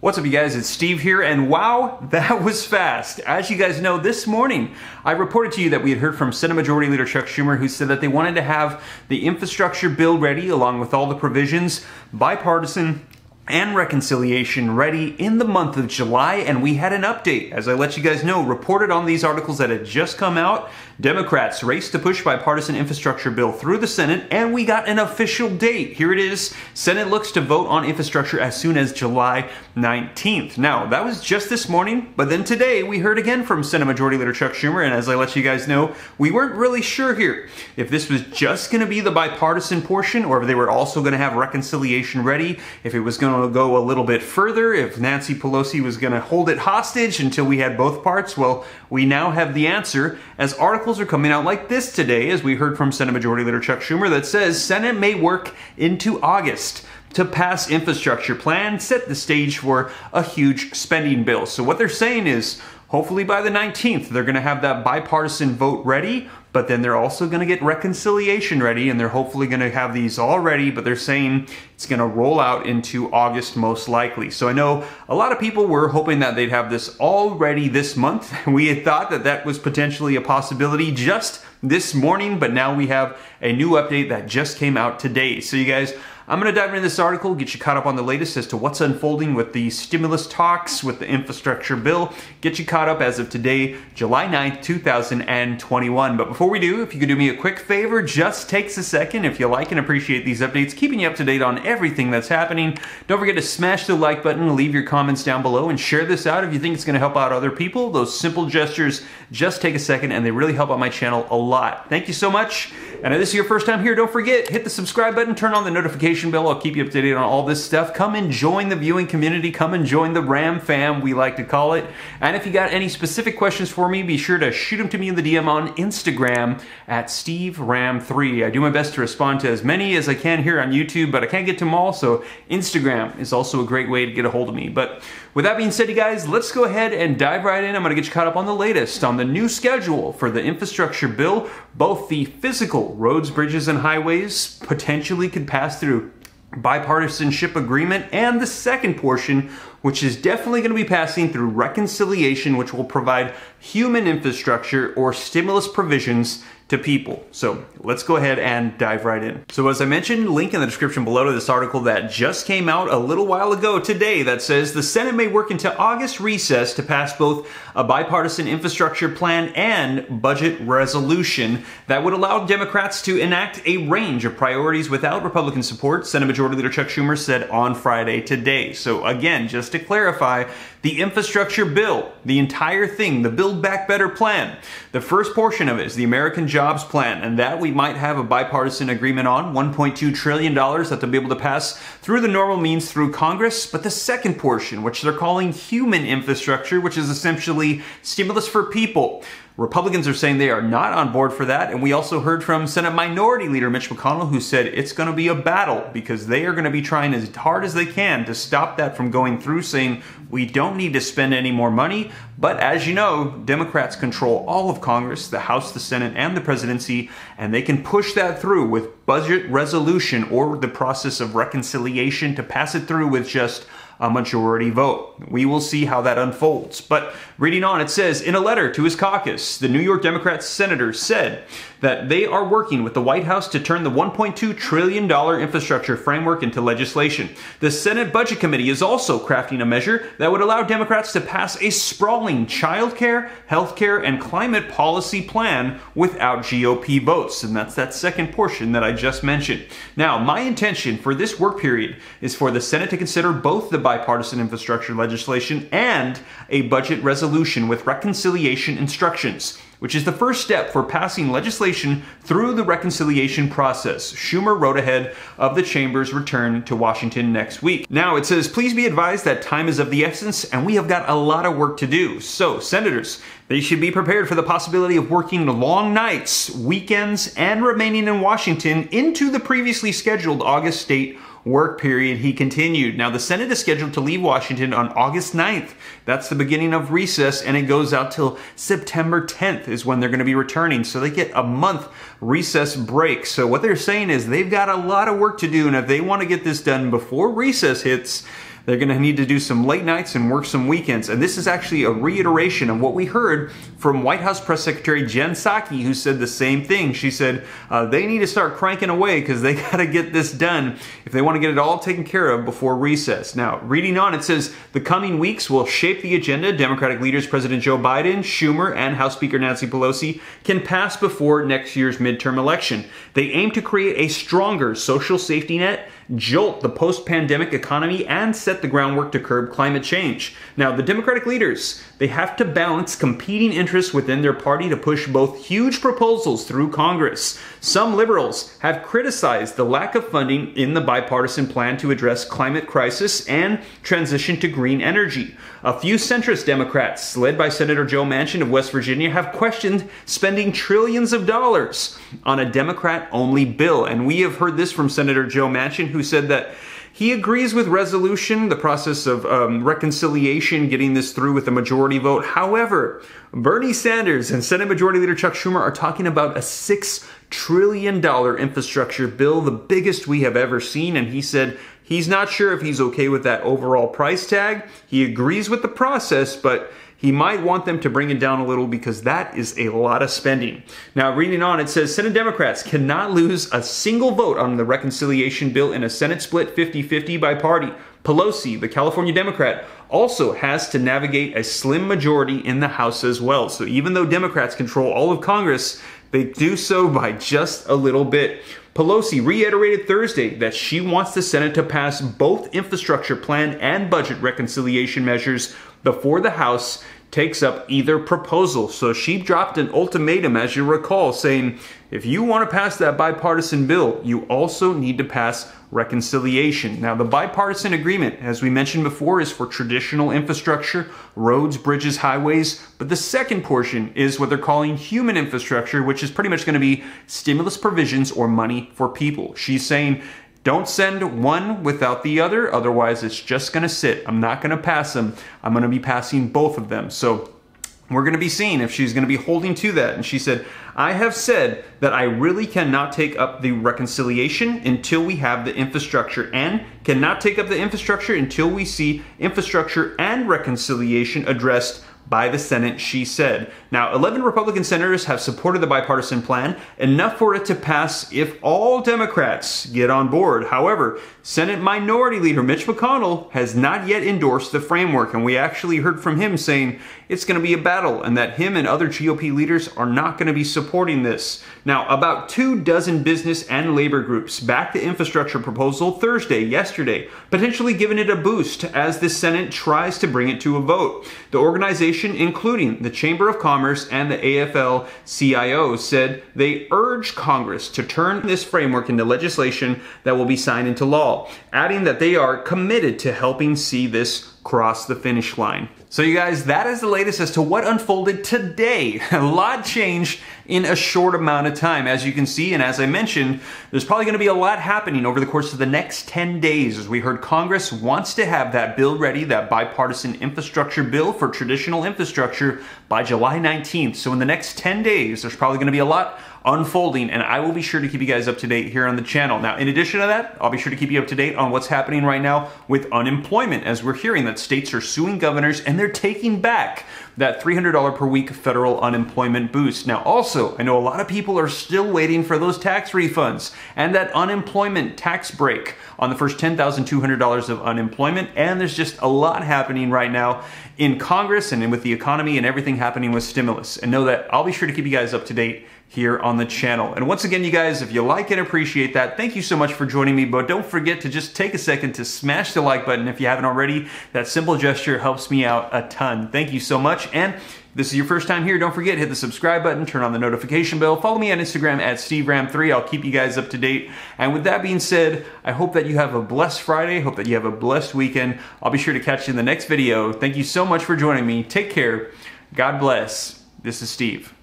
What's up, you guys? It's Steve here, and wow, that was fast. As you guys know, this morning I reported to you that we had heard from Senate Majority Leader Chuck Schumer, who said that they wanted to have the infrastructure bill ready along with all the provisions, bipartisan and reconciliation ready in the month of July, and we had an update. As I let you guys know, reported on these articles that had just come out, Democrats raced to push bipartisan infrastructure bill through the Senate, and we got an official date. Here it is. Senate looks to vote on infrastructure as soon as July 19th. Now, that was just this morning, but then today we heard again from Senate Majority Leader Chuck Schumer, and as I let you guys know, we weren't really sure here if this was just going to be the bipartisan portion or if they were also going to have reconciliation ready, if it was going to go a little bit further, if Nancy Pelosi was going to hold it hostage until we had both parts. Well, we now have the answer, as articles are coming out like this today, as we heard from Senate Majority Leader Chuck Schumer, that says Senate may work into August to pass infrastructure plan, set the stage for a huge spending bill. So what they're saying is, hopefully by the 19th, they're going to have that bipartisan vote ready, but then they're also going to get reconciliation ready, and they're hopefully going to have these all ready, but they're saying it's going to roll out into August most likely. So I know a lot of people were hoping that they'd have this all ready this month. We had thought that that was potentially a possibility just this morning, but now we have a new update that just came out today. So you guys, I'm going to dive into this article, get you caught up on the latest as to what's unfolding with the stimulus talks, with the infrastructure bill, get you caught up as of today, July 9th, 2021. But before we do, if you could do me a quick favor, just takes a second. If you like and appreciate these updates, keeping you up to date on everything that's happening, don't forget to smash the like button, leave your comments down below, and share this out if you think it's going to help out other people. Those simple gestures just take a second, and they really help out my channel a lot. Thank you so much. And if this is your first time here, don't forget, hit the subscribe button, turn on the notification bell. I'll keep you up to date on all this stuff. Come and join the viewing community. Come and join the Ram fam, we like to call it. And if you got any specific questions for me, be sure to shoot them to me in the DM on Instagram at SteveRam3. I do my best to respond to as many as I can here on YouTube, but I can't get to them all, so Instagram is also a great way to get a hold of me. But with that being said, you guys, let's go ahead and dive right in. I'm going to get you caught up on the latest on the new schedule for the infrastructure bill. Both the physical roads, bridges, and highways potentially could pass through bipartisanship agreement, and the second portion, which is definitely going to be passing through reconciliation, which will provide human infrastructure or stimulus provisions to people. So let's go ahead and dive right in. So as I mentioned, link in the description below to this article that just came out a little while ago today that says the Senate may work into August recess to pass both a bipartisan infrastructure plan and budget resolution that would allow Democrats to enact a range of priorities without Republican support, Senate Majority Leader Chuck Schumer said on Friday today. So again, just to clarify, the infrastructure bill, the entire thing, the Build Back Better plan, the first portion of it is the American Jobs Plan, and that we might have a bipartisan agreement on, $1.2 trillion that they'll be able to pass through the normal means through Congress. But the second portion, which they're calling human infrastructure, which is essentially stimulus for people, Republicans are saying they are not on board for that, and we also heard from Senate Minority Leader Mitch McConnell, who said it's going to be a battle because they are going to be trying as hard as they can to stop that from going through, saying we don't need to spend any more money. But as you know, Democrats control all of Congress, the House, the Senate, and the presidency, and they can push that through with budget resolution or the process of reconciliation to pass it through with just a majority vote. We will see how that unfolds. But reading on, it says, in a letter to his caucus, the New York Democrat senator said that they are working with the White House to turn the $1.2 trillion infrastructure framework into legislation. The Senate Budget Committee is also crafting a measure that would allow Democrats to pass a sprawling childcare, healthcare, and climate policy plan without GOP votes. And that's that second portion that I just mentioned. Now, my intention for this work period is for the Senate to consider both the bipartisan infrastructure legislation and a budget resolution with reconciliation instructions, which is the first step for passing legislation through the reconciliation process. Schumer wrote ahead of the chamber's return to Washington next week. Now it says, please be advised that time is of the essence and we have got a lot of work to do. So senators, they should be prepared for the possibility of working long nights, weekends, and remaining in Washington into the previously scheduled August state work period, he continued. Now, the Senate is scheduled to leave Washington on August 9th. That's the beginning of recess, and it goes out till September 10th is when they're going to be returning. So they get a month recess break. So what they're saying is they've got a lot of work to do, and if they want to get this done before recess hits, They're going to need to do some late nights and work some weekends. And this is actually a reiteration of what we heard from White House Press Secretary Jen Psaki, who said the same thing. She said they need to start cranking away because they got to get this done if they want to get it all taken care of before recess. Now, reading on, it says the coming weeks will shape the agenda. Democratic leaders President Joe Biden, Schumer, and House Speaker Nancy Pelosi can pass before next year's midterm election. They aim to create a stronger social safety net, jolt the post-pandemic economy, and set the groundwork to curb climate change. Now, the Democratic leaders, they have to balance competing interests within their party to push both huge proposals through Congress. Some liberals have criticized the lack of funding in the bipartisan plan to address climate crisis and transition to green energy. A few centrist Democrats, led by Senator Joe Manchin of West Virginia, have questioned spending trillions of dollars on a Democrat-only bill. And we have heard this from Senator Joe Manchin, who said that he agrees with resolution, the process of reconciliation, getting this through with a majority vote. However, Bernie Sanders and Senate Majority Leader Chuck Schumer are talking about a $6 trillion infrastructure bill, the biggest we have ever seen. And he said he's not sure if he's okay with that overall price tag. He agrees with the process, but he might want them to bring it down a little because that is a lot of spending. Now, reading on, it says Senate Democrats cannot lose a single vote on the reconciliation bill in a Senate split 50-50 by party. Pelosi, the California Democrat, also has to navigate a slim majority in the House as well. So even though Democrats control all of Congress, they do so by just a little bit. Pelosi reiterated Thursday that she wants the Senate to pass both infrastructure plan and budget reconciliation measures before the House takes up either proposal. So she dropped an ultimatum, as you recall, saying if you want to pass that bipartisan bill, you also need to pass reconciliation. Now, the bipartisan agreement, as we mentioned before, is for traditional infrastructure, roads, bridges, highways. But the second portion is what they're calling human infrastructure, which is pretty much going to be stimulus provisions or money for people. She's saying, don't send one without the other, otherwise it's just going to sit. I'm not going to pass them. I'm going to be passing both of them. So we're going to be seeing if she's going to be holding to that. And she said, I have said that I really cannot take up the reconciliation until we have the infrastructure, and cannot take up the infrastructure until we see infrastructure and reconciliation addressed by the Senate, she said. Now, 11 Republican senators have supported the bipartisan plan, enough for it to pass if all Democrats get on board. However, Senate Minority Leader Mitch McConnell has not yet endorsed the framework, and we actually heard from him saying it's going to be a battle and that him and other GOP leaders are not going to be supporting this. Now, about 24 business and labor groups backed the infrastructure proposal yesterday, potentially giving it a boost as the Senate tries to bring it to a vote. The organization, including the Chamber of Commerce and the AFL-CIO, said they urge Congress to turn this framework into legislation that will be signed into law, adding that they are committed to helping see this cross the finish line. So you guys, that is the latest as to what unfolded today. A lot changed in a short amount of time, as you can see, and as I mentioned, there's probably going to be a lot happening over the course of the next 10 days, as we heard Congress wants to have that bill ready, that bipartisan infrastructure bill for traditional infrastructure, by July 19th. So in the next 10 days, there's probably going to be a lot unfolding, and I will be sure to keep you guys up to date here on the channel. Now, in addition to that, I'll be sure to keep you up to date on what's happening right now with unemployment, as we're hearing that states are suing governors and they're taking back that $300 per week federal unemployment boost. Now, also, I know a lot of people are still waiting for those tax refunds and that unemployment tax break on the first $10,200 of unemployment, and there's just a lot happening right now in Congress and with the economy and everything happening with stimulus. And know that I'll be sure to keep you guys up to date here on the channel. And once again, you guys, if you like and appreciate that, thank you so much for joining me. But don't forget to just take a second to smash the like button if you haven't already. That simple gesture helps me out a ton. Thank you so much. And if this is your first time here, don't forget, hit the subscribe button, turn on the notification bell, follow me on Instagram at SteveRam3. I'll keep you guys up to date. And with that being said, I hope that you have a blessed Friday. Hope that you have a blessed weekend. I'll be sure to catch you in the next video. Thank you so much for joining me. Take care. God bless. This is Steve.